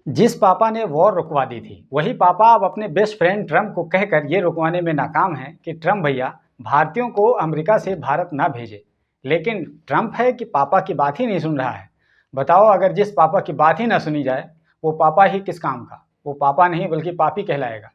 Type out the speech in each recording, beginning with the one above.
जिस पापा ने वॉर रुकवा दी थी, वही पापा अब अपने बेस्ट फ्रेंड ट्रंप को कहकर ये रुकवाने में नाकाम हैं कि ट्रंप भैया भारतीयों को अमेरिका से भारत ना भेजे। लेकिन ट्रंप है कि पापा की बात ही नहीं सुन रहा है। बताओ, अगर जिस पापा की बात ही ना सुनी जाए, वो पापा ही किस काम का? वो पापा नहीं बल्कि पापी कहलाएगा।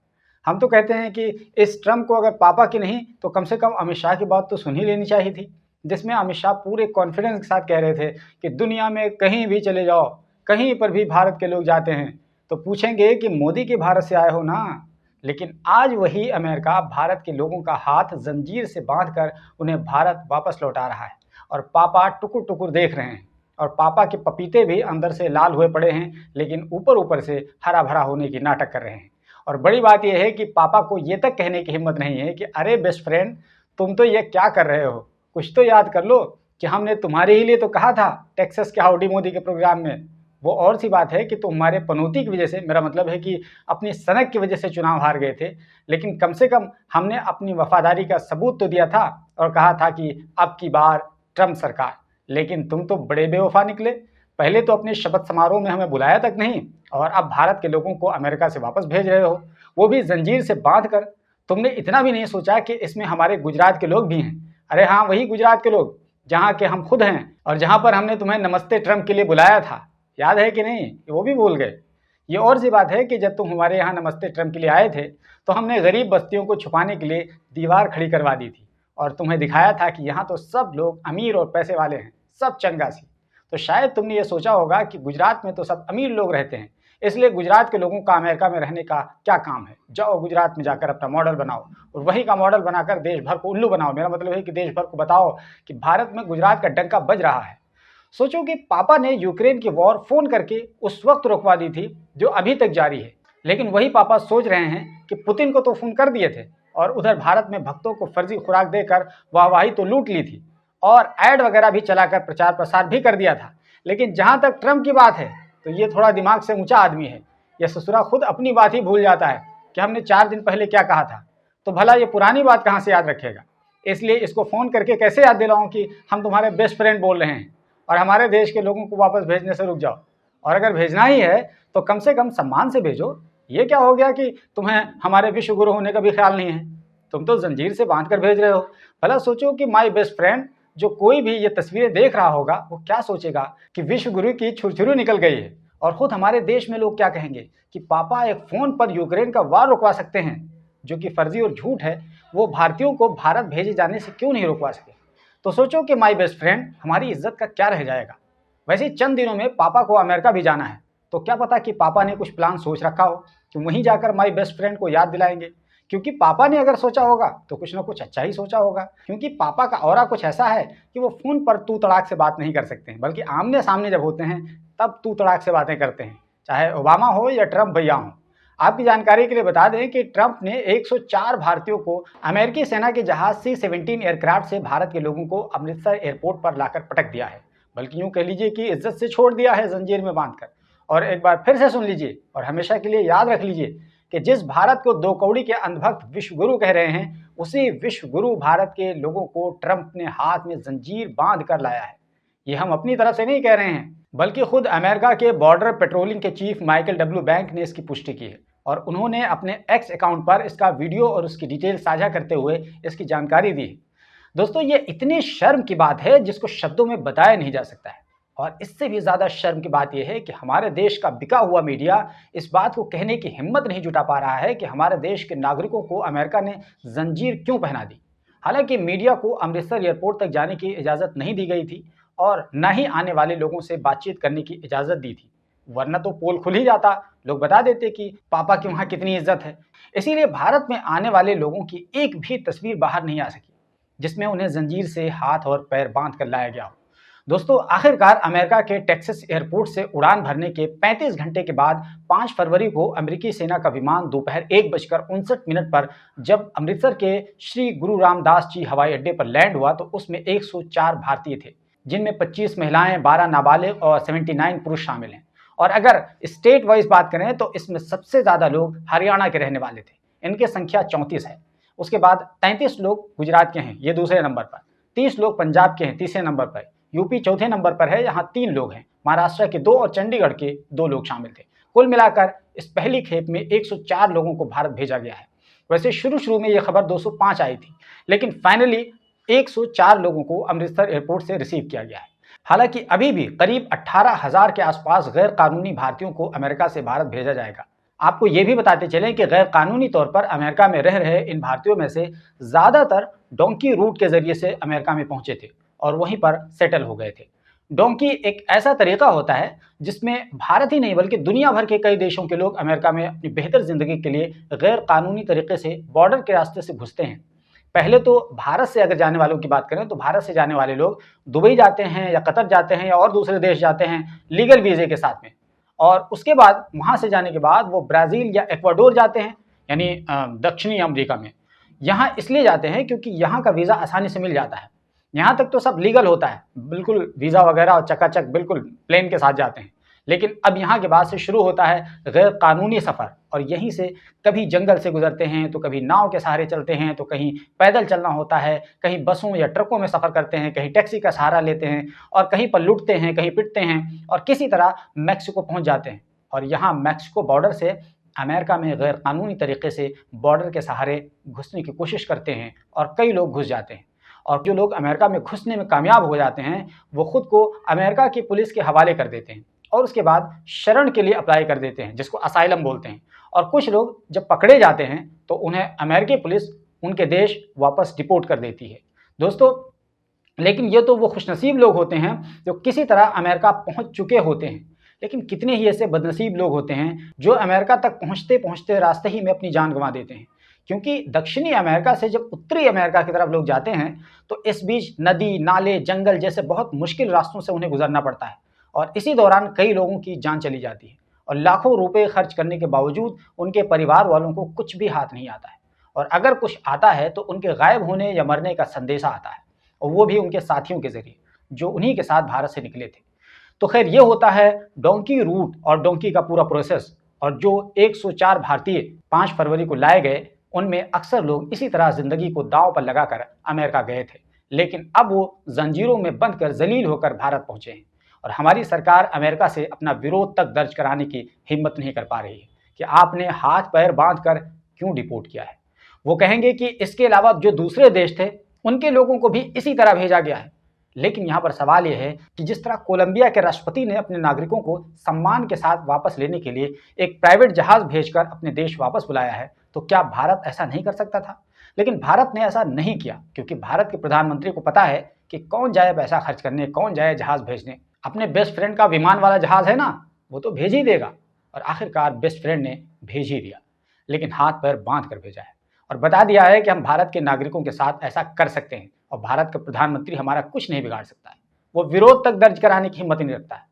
हम तो कहते हैं कि इस ट्रंप को अगर पापा की नहीं तो कम से कम अमित शाह की बात तो सुन ही लेनी चाहिए थी, जिसमें अमित शाह पूरे कॉन्फिडेंस के साथ कह रहे थे कि दुनिया में कहीं भी चले जाओ, कहीं पर भी भारत के लोग जाते हैं तो पूछेंगे कि मोदी के भारत से आए हो ना। लेकिन आज वही अमेरिका भारत के लोगों का हाथ जंजीर से बांधकर उन्हें भारत वापस लौटा रहा है और पापा टुकुर टुकुर देख रहे हैं। और पापा के पपीते भी अंदर से लाल हुए पड़े हैं, लेकिन ऊपर ऊपर से हरा भरा होने की नाटक कर रहे हैं। और बड़ी बात यह है कि पापा को ये तक कहने की हिम्मत नहीं है कि अरे बेस्ट फ्रेंड, तुम तो ये क्या कर रहे हो? कुछ तो याद कर लो कि हमने तुम्हारे ही लिए तो कहा था टेक्सास के हाउडी मोदी के प्रोग्राम में। वो और सी बात है कि तुम्हारे पनौती की वजह से, मेरा मतलब है कि अपनी सनक की वजह से चुनाव हार गए थे, लेकिन कम से कम हमने अपनी वफादारी का सबूत तो दिया था और कहा था कि अब की बार ट्रंप सरकार। लेकिन तुम तो बड़े बेवफा निकले। पहले तो अपने शपथ समारोह में हमें बुलाया तक नहीं, और अब भारत के लोगों को अमेरिका से वापस भेज रहे हो, वो भी जंजीर से बांध कर। तुमने इतना भी नहीं सोचा कि इसमें हमारे गुजरात के लोग भी हैं। अरे हाँ, वही गुजरात के लोग जहाँ के हम खुद हैं और जहाँ पर हमने तुम्हें नमस्ते ट्रंप के लिए बुलाया था। याद है कि नहीं? वो भी भूल गए। ये और सी बात है कि जब तुम हमारे यहाँ नमस्ते ट्रंप के लिए आए थे तो हमने गरीब बस्तियों को छुपाने के लिए दीवार खड़ी करवा दी थी और तुम्हें दिखाया था कि यहाँ तो सब लोग अमीर और पैसे वाले हैं, सब चंगासी। तो शायद तुमने ये सोचा होगा कि गुजरात में तो सब अमीर लोग रहते हैं, इसलिए गुजरात के लोगों का अमेरिका में रहने का क्या काम है? जाओ गुजरात में जाकर अपना मॉडल बनाओ और वहीं का मॉडल बनाकर देश भर को उल्लू बनाओ। मेरा मतलब है कि देश भर को बताओ कि भारत में गुजरात का डंका बज रहा है। सोचो कि पापा ने यूक्रेन की वॉर फोन करके उस वक्त रुकवा दी थी जो अभी तक जारी है, लेकिन वही पापा सोच रहे हैं कि पुतिन को तो फोन कर दिए थे और उधर भारत में भक्तों को फर्जी खुराक देकर वाहवाही तो लूट ली थी और ऐड वगैरह भी चलाकर प्रचार प्रसार भी कर दिया था। लेकिन जहां तक ट्रंप की बात है तो ये थोड़ा दिमाग से ऊंचा आदमी है। यह ससुरा खुद अपनी बात ही भूल जाता है कि हमने 4 दिन पहले क्या कहा था, तो भला ये पुरानी बात कहाँ से याद रखेगा? इसलिए इसको फोन करके कैसे याद दिलाऊं कि हम तुम्हारे बेस्ट फ्रेंड बोल रहे हैं और हमारे देश के लोगों को वापस भेजने से रुक जाओ। और अगर भेजना ही है तो कम से कम सम्मान से भेजो। ये क्या हो गया कि तुम्हें हमारे विश्व गुरु होने का भी ख्याल नहीं है? तुम तो जंजीर से बांध कर भेज रहे हो। भला सोचो कि माय बेस्ट फ्रेंड, जो कोई भी ये तस्वीरें देख रहा होगा वो क्या सोचेगा कि विश्व गुरु की छुरछुरी निकल गई है। और खुद हमारे देश में लोग क्या कहेंगे कि पापा एक फोन पर यूक्रेन का वार रुकवा सकते हैं, जो कि फर्जी और झूठ है। वो भारतीयों को भारत भेजे जाने से क्यों नहीं रुकवा सके? तो सोचो कि माय बेस्ट फ्रेंड, हमारी इज्जत का क्या रह जाएगा? वैसे चंद दिनों में पापा को अमेरिका भी जाना है, तो क्या पता कि पापा ने कुछ प्लान सोच रखा हो कि वहीं जाकर माय बेस्ट फ्रेंड को याद दिलाएंगे। क्योंकि पापा ने अगर सोचा होगा तो कुछ ना कुछ अच्छा ही सोचा होगा, क्योंकि पापा का ऑरा कुछ ऐसा है कि वो फोन पर तू तड़ाक से बात नहीं कर सकते हैं, बल्कि आमने सामने जब होते हैं तब तू तड़ाक से बातें करते हैं, चाहे ओबामा हो या ट्रंप भैया हो। आपकी जानकारी के लिए बता दें कि ट्रंप ने 104 भारतीयों को अमेरिकी सेना के जहाज C-17 एयरक्राफ्ट से भारत के लोगों को अमृतसर एयरपोर्ट पर लाकर पटक दिया है, बल्कि यूं कह लीजिए कि इज्जत से छोड़ दिया है जंजीर में बांधकर। और एक बार फिर से सुन लीजिए और हमेशा के लिए याद रख लीजिए कि जिस भारत को दो कौड़ी के अंधभक्त विश्व गुरु कह रहे हैं, उसी विश्व गुरु भारत के लोगों को ट्रंप ने हाथ में जंजीर बांध कर लाया है। ये हम अपनी तरफ से नहीं कह रहे हैं, बल्कि खुद अमेरिका के बॉर्डर पेट्रोलिंग के चीफ माइकल डब्ल्यू बैंक ने इसकी पुष्टि की है और उन्होंने अपने एक्स अकाउंट पर इसका वीडियो और उसकी डिटेल साझा करते हुए इसकी जानकारी दी है। दोस्तों, ये इतनी शर्म की बात है जिसको शब्दों में बताया नहीं जा सकता है। और इससे भी ज़्यादा शर्म की बात यह है कि हमारे देश का बिका हुआ मीडिया इस बात को कहने की हिम्मत नहीं जुटा पा रहा है कि हमारे देश के नागरिकों को अमेरिका ने जंजीर क्यों पहना दी। हालांकि मीडिया को अमृतसर एयरपोर्ट तक जाने की इजाज़त नहीं दी गई थी और न ही आने वाले लोगों से बातचीत करने की इजाज़त दी थी, वरना तो पोल खुल ही जाता, लोग बता देते कि पापा की वहाँ कितनी इज्जत है। इसीलिए भारत में आने वाले लोगों की एक भी तस्वीर बाहर नहीं आ सकी जिसमें उन्हें जंजीर से हाथ और पैर बांध कर लाया गया हो। दोस्तों, आखिरकार अमेरिका के टेक्सास एयरपोर्ट से उड़ान भरने के 35 घंटे के बाद 5 फरवरी को अमेरिकी सेना का विमान दोपहर 1:59 पर जब अमृतसर के श्री गुरु रामदास जी हवाई अड्डे पर लैंड हुआ तो उसमें 104 भारतीय थे, जिनमें 25 महिलाएं, 12 नाबालिग और 79 पुरुष शामिल हैं। और अगर स्टेट वाइज बात करें तो इसमें सबसे ज़्यादा लोग हरियाणा के रहने वाले थे, इनकी संख्या 34 है। उसके बाद 33 लोग गुजरात के हैं, ये दूसरे नंबर पर। 30 लोग पंजाब के हैं, तीसरे नंबर पर। यूपी चौथे नंबर पर है, यहाँ 3 लोग हैं। महाराष्ट्र के 2 और चंडीगढ़ के 2 लोग शामिल थे। कुल मिलाकर इस पहली खेप में 104 लोगों को भारत भेजा गया है। वैसे शुरू में यह खबर 205 आई थी, लेकिन फाइनली 104 लोगों को अमृतसर एयरपोर्ट से रिसीव किया गया है। हालांकि अभी भी करीब 18,000 के आसपास गैर कानूनी भारतीयों को अमेरिका से भारत भेजा जाएगा। आपको ये भी बताते चलें कि गैर कानूनी तौर पर अमेरिका में रह रहे इन भारतीयों में से ज़्यादातर डोंकी रूट के जरिए से अमेरिका में पहुंचे थे और वहीं पर सेटल हो गए थे। डोंकी एक ऐसा तरीका होता है जिसमें भारत ही नहीं बल्कि दुनिया भर के कई देशों के लोग अमेरिका में अपनी बेहतर जिंदगी के लिए गैर कानूनी तरीके से बॉर्डर के रास्ते से घुसते हैं। पहले तो भारत से अगर जाने वालों की बात करें तो भारत से जाने वाले लोग दुबई जाते हैं या कतर जाते हैं या और दूसरे देश जाते हैं लीगल वीजे के साथ में, और उसके बाद वहां से जाने के बाद वो ब्राज़ील या इक्वाडोर जाते हैं, यानी दक्षिणी अमेरिका में। यहाँ इसलिए जाते हैं क्योंकि यहाँ का वीज़ा आसानी से मिल जाता है। यहाँ तक तो सब लीगल होता है, बिल्कुल वीज़ा वगैरह और चकाचक बिल्कुल प्लेन के साथ जाते हैं। लेकिन अब यहाँ के बाद से शुरू होता है गैर कानूनी सफ़र, और यहीं से कभी जंगल से गुजरते हैं तो कभी नाव के सहारे चलते हैं तो कहीं पैदल चलना होता है, कहीं बसों या ट्रकों में सफ़र करते हैं, कहीं टैक्सी का सहारा लेते हैं और कहीं पर लुटते हैं, कहीं पिटते हैं और किसी तरह मैक्सिको पहुँच जाते हैं। और यहाँ मैक्सिको बॉर्डर से अमेरिका में गैर कानूनी तरीके से बॉर्डर के सहारे घुसने की कोशिश करते हैं और कई लोग घुस जाते हैं। और जो लोग अमेरिका में घुसने में कामयाब हो जाते हैं वो खुद को अमेरिका की पुलिस के हवाले कर देते हैं और उसके बाद शरण के लिए अप्लाई कर देते हैं, जिसको असाइलम बोलते हैं। और कुछ लोग जब पकड़े जाते हैं तो उन्हें अमेरिकी पुलिस उनके देश वापस डिपोर्ट कर देती है। दोस्तों, लेकिन ये तो वो खुशनसीब लोग होते हैं जो किसी तरह अमेरिका पहुंच चुके होते हैं, लेकिन कितने ही ऐसे बदनसीब लोग होते हैं जो अमेरिका तक पहुंचते पहुंचते रास्ते ही में अपनी जान गंवा देते हैं। क्योंकि दक्षिणी अमेरिका से जब उत्तरी अमेरिका की तरफ लोग जाते हैं तो इस बीच नदी, नाले, जंगल जैसे बहुत मुश्किल रास्तों से उन्हें गुजरना पड़ता है और इसी दौरान कई लोगों की जान चली जाती है और लाखों रुपए खर्च करने के बावजूद उनके परिवार वालों को कुछ भी हाथ नहीं आता है, और अगर कुछ आता है तो उनके गायब होने या मरने का संदेशा आता है, और वो भी उनके साथियों के जरिए जो उन्हीं के साथ भारत से निकले थे। तो खैर, ये होता है डोंकी रूट और डोंकी का पूरा प्रोसेस। और जो 104 भारतीय 5 फरवरी को लाए गए उनमें अक्सर लोग इसी तरह जिंदगी को दांव पर लगाकर अमेरिका गए थे, लेकिन अब वो जंजीरों में बंध कर जलील होकर भारत पहुंचे हैं। और हमारी सरकार अमेरिका से अपना विरोध तक दर्ज कराने की हिम्मत नहीं कर पा रही है कि आपने हाथ पैर बांध कर क्यों डिपोर्ट किया है। वो कहेंगे कि इसके अलावा जो दूसरे देश थे उनके लोगों को भी इसी तरह भेजा गया है। लेकिन यहाँ पर सवाल यह है कि जिस तरह कोलंबिया के राष्ट्रपति ने अपने नागरिकों को सम्मान के साथ वापस लेने के लिए एक प्राइवेट जहाज भेजकर अपने देश वापस बुलाया है, तो क्या भारत ऐसा नहीं कर सकता था? लेकिन भारत ने ऐसा नहीं किया क्योंकि भारत के प्रधानमंत्री को पता है कि कौन जाए पैसा खर्च करने, कौन जाए जहाज भेजने। अपने बेस्ट फ्रेंड का विमान वाला जहाज है ना, वो तो भेज ही देगा। और आखिरकार बेस्ट फ्रेंड ने भेज ही दिया, लेकिन हाथ पैर बांध कर भेजा है और बता दिया है कि हम भारत के नागरिकों के साथ ऐसा कर सकते हैं और भारत का प्रधानमंत्री हमारा कुछ नहीं बिगाड़ सकता है। वो विरोध तक दर्ज कराने की हिम्मत नहीं रखता है।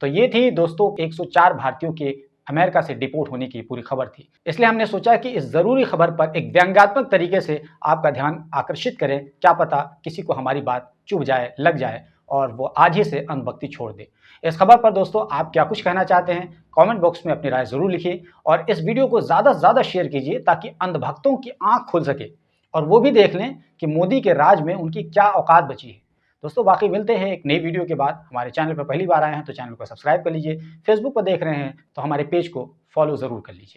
तो ये थी दोस्तों 104 भारतीयों के अमेरिका से डिपोर्ट होने की पूरी खबर थी। इसलिए हमने सोचा कि इस ज़रूरी खबर पर एक व्यंग्यात्मक तरीके से आपका ध्यान आकर्षित करें। क्या पता किसी को हमारी बात चुभ जाए, लग जाए और वो आज ही से अंधभक्ति छोड़ दे। इस खबर पर दोस्तों आप क्या कुछ कहना चाहते हैं, कमेंट बॉक्स में अपनी राय ज़रूर लिखिए और इस वीडियो को ज़्यादा से ज़्यादा शेयर कीजिए ताकि अंधभक्तों की आँख खुल सके और वो भी देख लें कि मोदी के राज में उनकी क्या औकात बची है। दोस्तों, बाकी मिलते हैं एक नई वीडियो के बाद। हमारे चैनल पर पहली बार आए हैं तो चैनल को सब्सक्राइब कर लीजिए। फेसबुक पर देख रहे हैं तो हमारे पेज को फॉलो ज़रूर कर लीजिए।